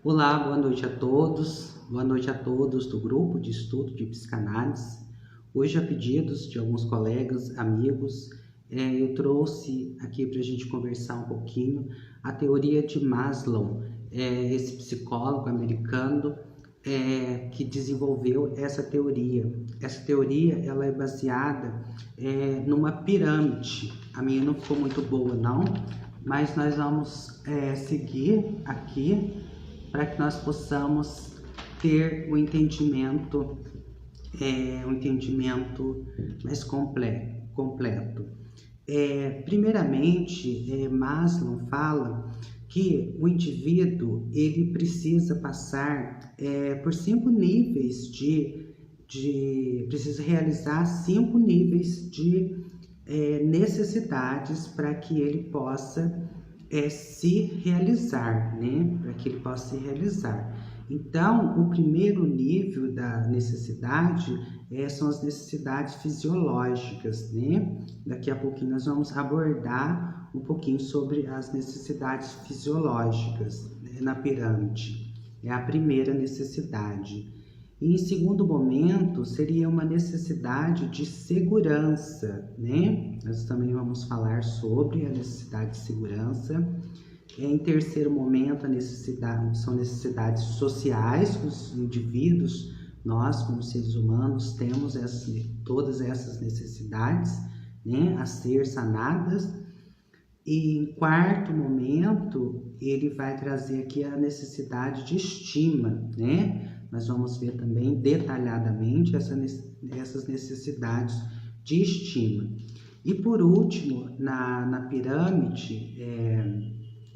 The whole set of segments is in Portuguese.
Olá, boa noite a todos. Boa noite a todos do grupo de estudo de psicanálise. Hoje, a pedidos de alguns colegas, amigos, eu trouxe aqui para a gente conversar um pouquinho a teoria de Maslow, esse psicólogo americano que desenvolveu essa teoria. Essa teoria ela é baseada numa pirâmide. A minha não ficou muito boa não, mas nós vamos seguir aqui para que nós possamos ter um entendimento mais completo. Primeiramente, Maslow fala que o indivíduo ele precisa passar por 5 níveis precisa realizar 5 níveis de necessidades para que ele possa se realizar, né? Para que ele possa se realizar. Então, o primeiro nível da necessidade são as necessidades fisiológicas, né? Daqui a pouquinho nós vamos abordar um pouquinho sobre as necessidades fisiológicas, né, na pirâmide. É a primeira necessidade. E em segundo momento, seria uma necessidade de segurança, né? Nós também vamos falar sobre a necessidade de segurança. Em terceiro momento, são necessidades sociais, os indivíduos, nós como seres humanos, temos todas essas necessidades, né, a ser sanadas. E em quarto momento, ele vai trazer aqui a necessidade de estima, né? Nós vamos ver também detalhadamente essas necessidades de estima. E por último, na pirâmide,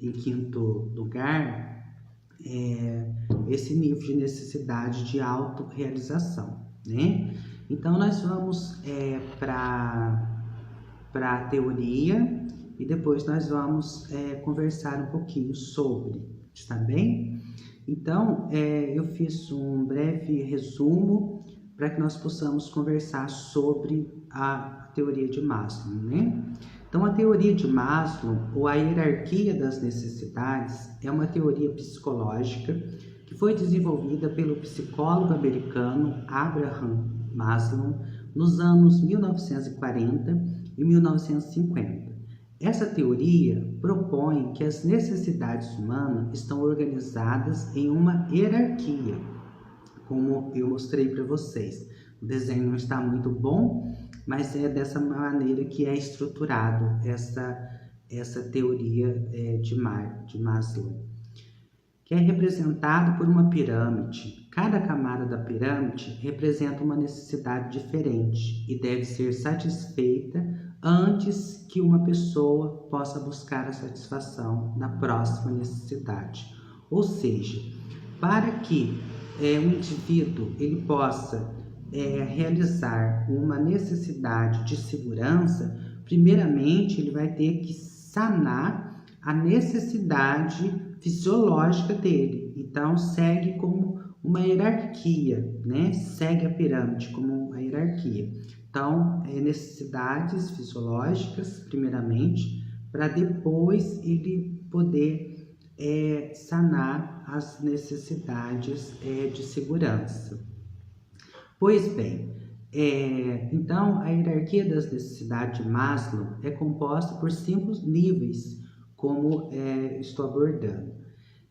em quinto lugar, esse nível de necessidade de autorrealização, né? Então, nós vamos para a teoria e depois nós vamos conversar um pouquinho sobre, está bem? Então, eu fiz um breve resumo para que nós possamos conversar sobre a teoria de Maslow, né? Então, a teoria de Maslow, ou a hierarquia das necessidades, é uma teoria psicológica que foi desenvolvida pelo psicólogo americano Abraham Maslow nos anos 1940 e 1950. Essa teoria propõe que as necessidades humanas estão organizadas em uma hierarquia, como eu mostrei para vocês. O desenho não está muito bom, mas é dessa maneira que é estruturado essa teoria de Maslow, que é representado por uma pirâmide. Cada camada da pirâmide representa uma necessidade diferente e deve ser satisfeita antes que uma pessoa possa buscar a satisfação na próxima necessidade. Ou seja, para que um indivíduo ele possa realizar uma necessidade de segurança, primeiramente ele vai ter que sanar a necessidade fisiológica dele. Então, segue como uma hierarquia, né? Segue a pirâmide como uma hierarquia. Então, necessidades fisiológicas, primeiramente, para depois ele poder sanar as necessidades de segurança. Pois bem, então a hierarquia das necessidades de Maslow é composta por 5 níveis, como estou abordando.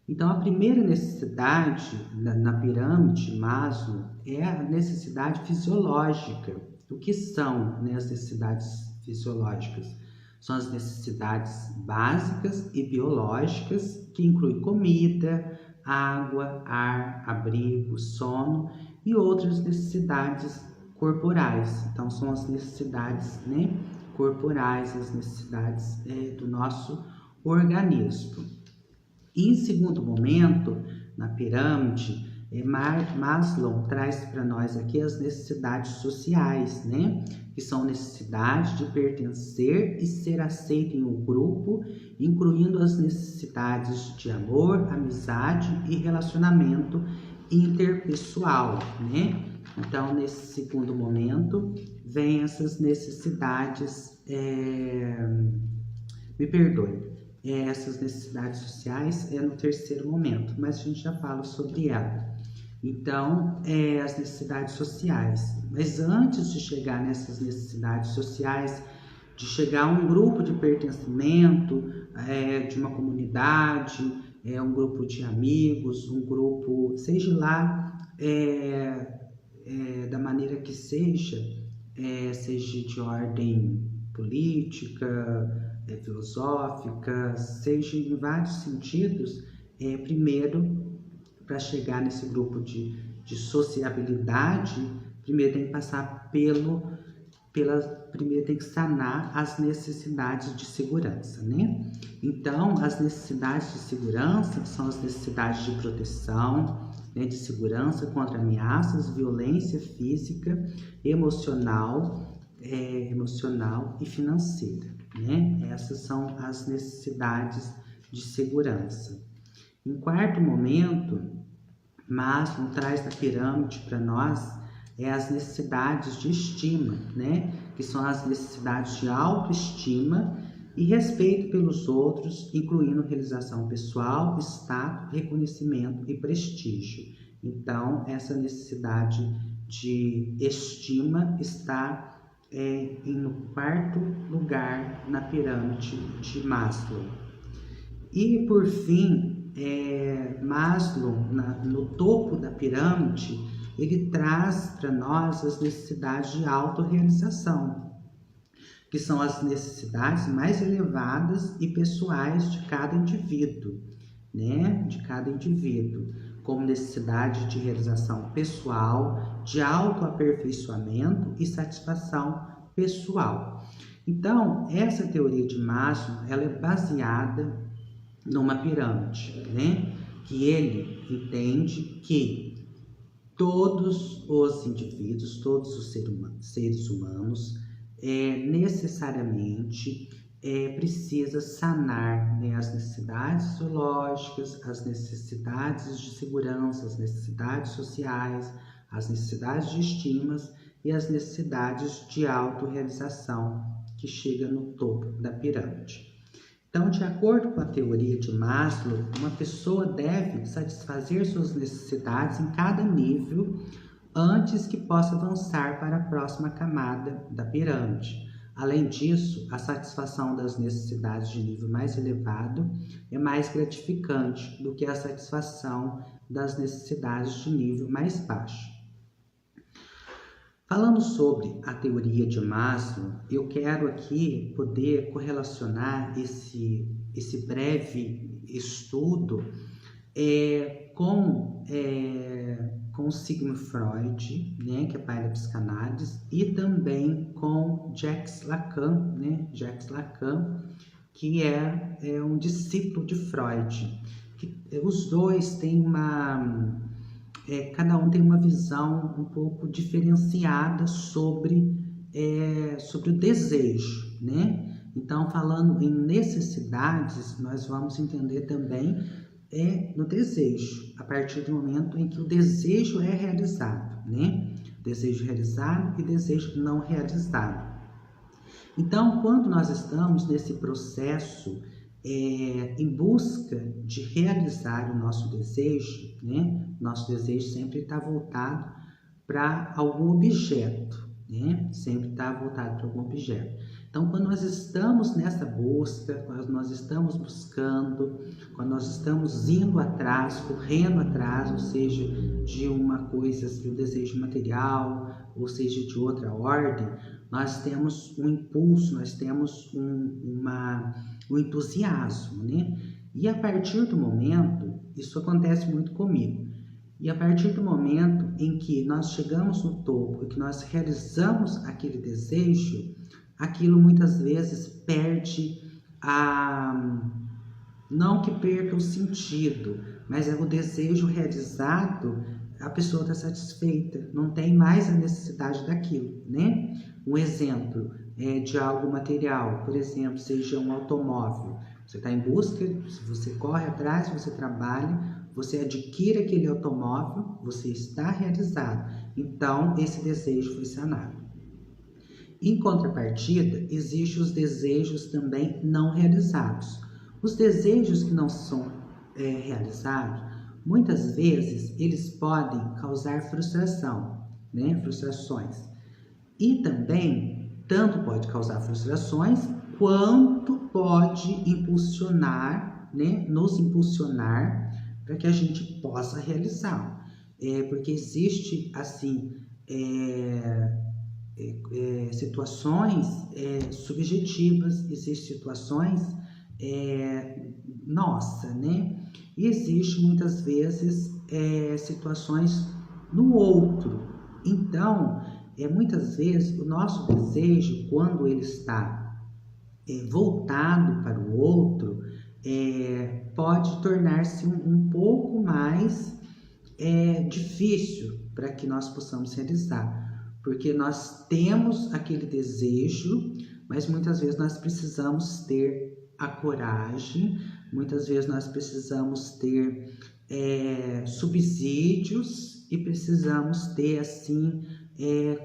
Então, a primeira necessidade na pirâmide Maslow é a necessidade fisiológica. O que são, né, as necessidades fisiológicas? São as necessidades básicas e biológicas, que incluem comida, água, ar, abrigo, sono e outras necessidades corporais. Então, são as necessidades, né, corporais, as necessidades do nosso organismo. E, em segundo momento, na pirâmide, Maslow traz para nós aqui as necessidades sociais, né? Que são necessidades de pertencer e ser aceito em um grupo, incluindo as necessidades de amor, amizade e relacionamento interpessoal, né? Então, nesse segundo momento, vem essas necessidades, essas necessidades sociais no terceiro momento, mas a gente já fala sobre ela. Então, as necessidades sociais. Mas antes de chegar nessas necessidades sociais, de chegar a um grupo de pertencimento, de uma comunidade, um grupo de amigos, um grupo, seja lá da maneira que seja de ordem política, filosófica, seja em vários sentidos, primeiro, para chegar nesse grupo de sociabilidade, primeiro tem que passar primeiro tem que sanar as necessidades de segurança, né? Então, as necessidades de segurança são as necessidades de proteção, né, de segurança contra ameaças, violência física, emocional e financeira, né? Essas são as necessidades de segurança. Em quarto momento, Maslow traz na pirâmide para nós as necessidades de estima, né? Que são as necessidades de autoestima e respeito pelos outros, incluindo realização pessoal, status, reconhecimento e prestígio. Então, essa necessidade de estima está no quarto lugar na pirâmide de Maslow. E, por fim, Maslow, no topo da pirâmide, ele traz para nós as necessidades de autorrealização, que são as necessidades mais elevadas e pessoais de cada indivíduo, né? De cada indivíduo, como necessidade de realização pessoal, de autoaperfeiçoamento e satisfação pessoal. Então, essa teoria de Maslow, ela é baseada numa pirâmide, né? Que ele entende que todos os indivíduos, todos os seres humanos, necessariamente precisa sanar, né, as necessidades zoológicas, as necessidades de segurança, as necessidades sociais, as necessidades de estimas e as necessidades de autorrealização que chega no topo da pirâmide. Então, de acordo com a teoria de Maslow, uma pessoa deve satisfazer suas necessidades em cada nível antes que possa avançar para a próxima camada da pirâmide. Além disso, a satisfação das necessidades de nível mais elevado é mais gratificante do que a satisfação das necessidades de nível mais baixo. Falando sobre a teoria de Maslow, eu quero aqui poder correlacionar esse breve estudo com Sigmund Freud, né, que é pai da psicanálise, e também com Jacques Lacan, né, que é um discípulo de Freud. Os dois têm cada um tem uma visão um pouco diferenciada sobre o desejo, né? Então, falando em necessidades, nós vamos entender também no desejo, a partir do momento em que o desejo é realizado, né? Desejo realizado e desejo não realizado. Então, quando nós estamos nesse processo em busca de realizar o nosso desejo, né? Nosso desejo sempre está voltado para algum objeto, né? Sempre está voltado para algum objeto. Então, quando nós estamos nessa busca, quando nós estamos buscando, quando nós estamos indo atrás, correndo atrás, ou seja, de uma coisa, de um desejo material, ou seja, de outra ordem, nós temos um impulso, nós temos um entusiasmo, né? E a partir do momento, isso acontece muito comigo, e a partir do momento em que nós chegamos no topo e que nós realizamos aquele desejo, aquilo muitas vezes perde não que perca o sentido, mas o desejo realizado, a pessoa está satisfeita, não tem mais a necessidade daquilo, né? Um exemplo de algo material, por exemplo, seja um automóvel. Você está em busca, você corre atrás, você trabalha, você adquire aquele automóvel, você está realizado. Então, esse desejo foi sanado. Em contrapartida, existem os desejos também não realizados. Os desejos que não são realizados, muitas vezes eles podem causar frustração, né? Frustrações. E também, tanto pode causar frustrações, quanto pode impulsionar, né? Nos impulsionar para que a gente possa realizar. Porque existe, assim, situações subjetivas, existem situações nossa, né? E existe muitas vezes situações no outro. Então, muitas vezes o nosso desejo, quando ele está voltado para o outro, pode tornar-se um pouco mais difícil para que nós possamos realizar, porque nós temos aquele desejo, mas muitas vezes nós precisamos ter a coragem, muitas vezes nós precisamos ter subsídios e precisamos ter, assim,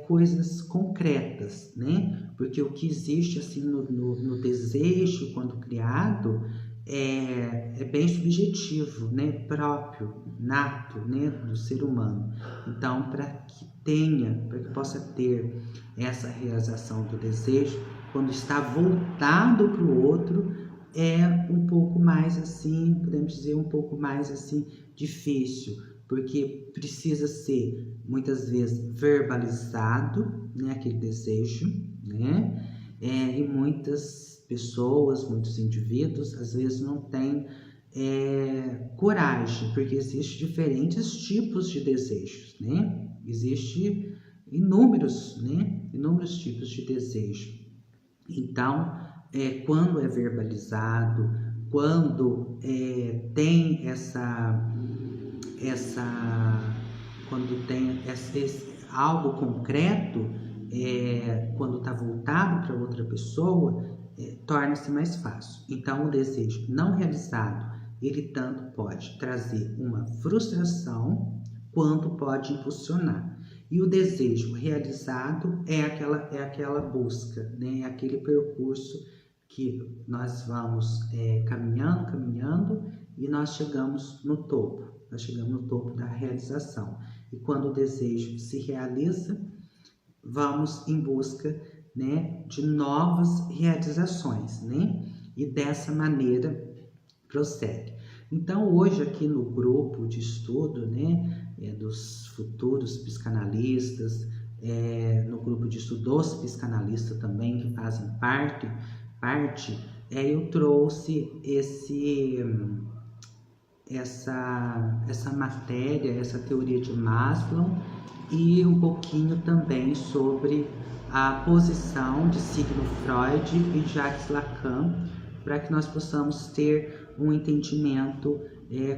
coisas concretas, né? Porque o que existe, assim, no desejo, quando criado, é bem subjetivo, né? Próprio, nato, né? Do ser humano. Então, para que possa ter essa realização do desejo, quando está voltado para o outro, é um pouco mais, assim, podemos dizer, um pouco mais, assim, difícil, porque precisa ser, muitas vezes, verbalizado, né, aquele desejo, né, e muitas pessoas, muitos indivíduos, às vezes não têm coragem, porque existem diferentes tipos de desejos, né, existem inúmeros tipos de desejo. Então, quando é verbalizado, quando tem quando tem algo concreto, quando está voltado para outra pessoa, torna-se mais fácil. Então, o desejo não realizado, ele tanto pode trazer uma frustração, quanto pode impulsionar. E o desejo realizado é aquela busca, né? É aquele percurso que nós vamos caminhando e nós chegamos no topo. Nós chegamos no topo da realização. E quando o desejo se realiza, vamos em busca, né, de novas realizações, né? E dessa maneira prossegue. Então, hoje aqui no grupo de estudo, né, dos futuros psicanalistas, no grupo de estudo dos psicanalistas também, que fazem parte, eu trouxe essa matéria, essa teoria de Maslow e um pouquinho também sobre a posição de Sigmund Freud e Jacques Lacan, para que nós possamos ter um entendimento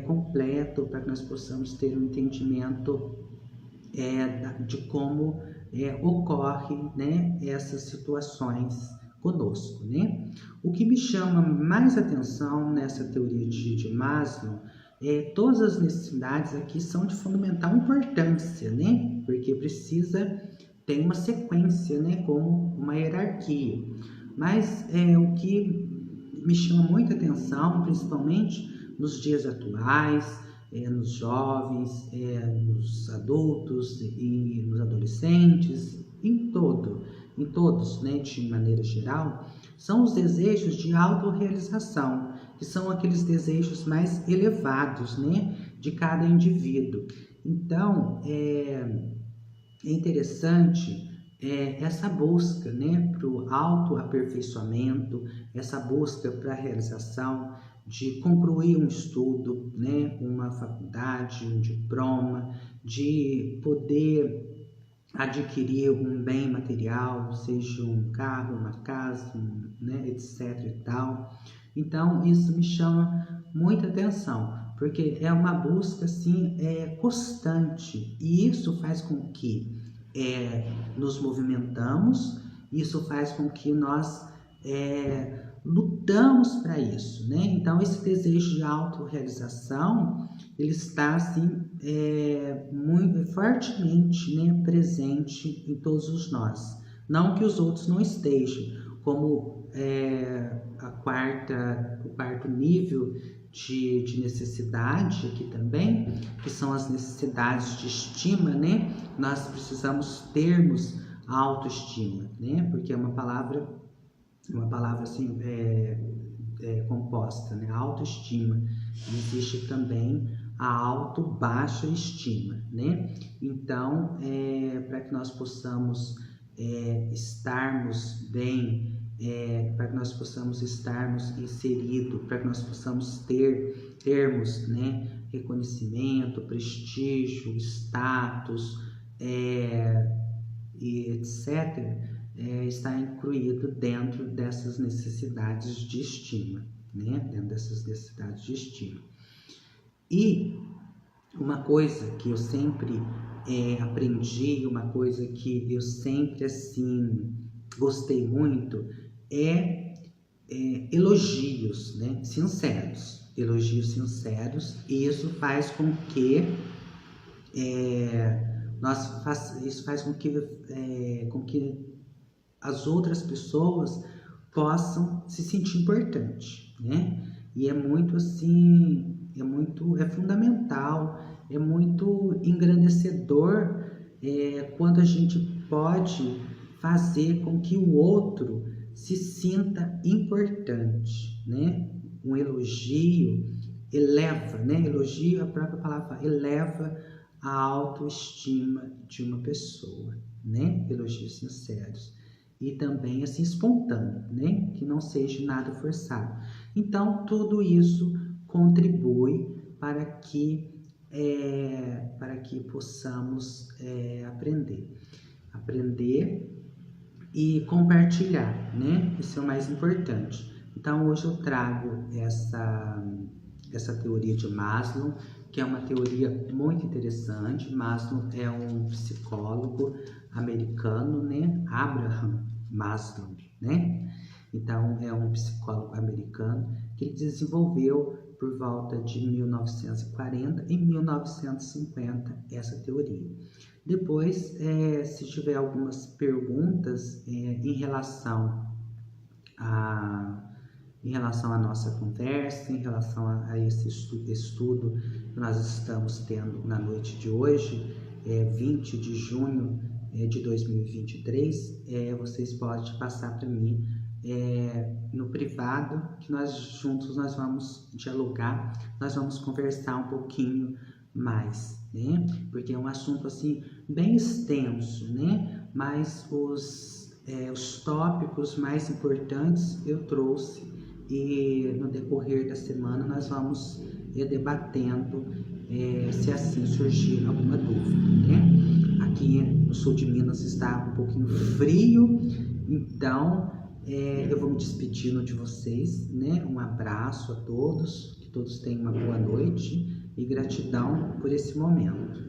completo, para que nós possamos ter um entendimento de como ocorre, né, essas situações conosco, né? O que me chama mais atenção nessa teoria de Maslow todas as necessidades aqui são de fundamental importância, né? Porque tem uma sequência, né? Como uma hierarquia. Mas o que me chama muita atenção, principalmente nos dias atuais, nos jovens, nos adultos e nos adolescentes, em todos, né, de maneira geral, são os desejos de autorrealização, que são aqueles desejos mais elevados, né, de cada indivíduo. Então, é interessante essa busca, né, para o autoaperfeiçoamento, essa busca para a realização de concluir um estudo, né, uma faculdade, um diploma, de poder adquirir um bem material, seja um carro, uma casa, né, etc. e tal. Então, isso me chama muita atenção, porque é uma busca assim, constante, e isso faz com que nos movimentamos, isso faz com que nós lutamos para isso, né? Então, esse desejo de autorrealização, ele está assim, muito fortemente, né, presente em todos nós. Não que os outros não estejam, como o quarto nível de necessidade aqui também, que são as necessidades de estima, né? Nós precisamos termos a autoestima, né? Porque é uma palavra assim, composta, né? Autoestima. Existe também a auto-baixa estima, né? Então, para que nós possamos estarmos bem, para que nós possamos estarmos inseridos, para que nós possamos termos, né, reconhecimento, prestígio, status, e etc., está incluído dentro dessas necessidades de estima, né? Dentro dessas necessidades de estima. E uma coisa que eu sempre aprendi, uma coisa que eu sempre assim gostei muito é elogios, né? Sinceros, elogios sinceros. E isso faz com que isso faz com que as outras pessoas possam se sentir importantes, né? E é muito assim, é fundamental, é muito engrandecedor quando a gente pode fazer com que o outro se sinta importante, né? Um elogio eleva, né? Elogio, a própria palavra eleva a autoestima de uma pessoa, né? Elogios sinceros. E também assim espontâneo, né? Que não seja nada forçado. Então, tudo isso contribui para que possamos aprender e compartilhar, né? Isso é o mais importante. Então, hoje eu trago essa teoria de Maslow, que é uma teoria muito interessante. Maslow é um psicólogo americano, né? Abraham Maslow, né? Então, é um psicólogo americano que ele desenvolveu por volta de 1940 e 1950 essa teoria. Depois, se tiver algumas perguntas em relação à nossa conversa, em relação a esse estudo que nós estamos tendo na noite de hoje, 20 de junho de 2023, vocês podem passar para mim no privado, que nós juntos nós vamos dialogar, nós vamos conversar um pouquinho mais, né? Porque é um assunto assim bem extenso, né? Mas os tópicos mais importantes eu trouxe e no decorrer da semana nós vamos debatendo se assim surgir alguma dúvida, né? Aqui no sul de Minas está um pouquinho frio, então eu vou me despedindo de vocês, né? Um abraço a todos, que todos tenham uma boa noite e gratidão por esse momento.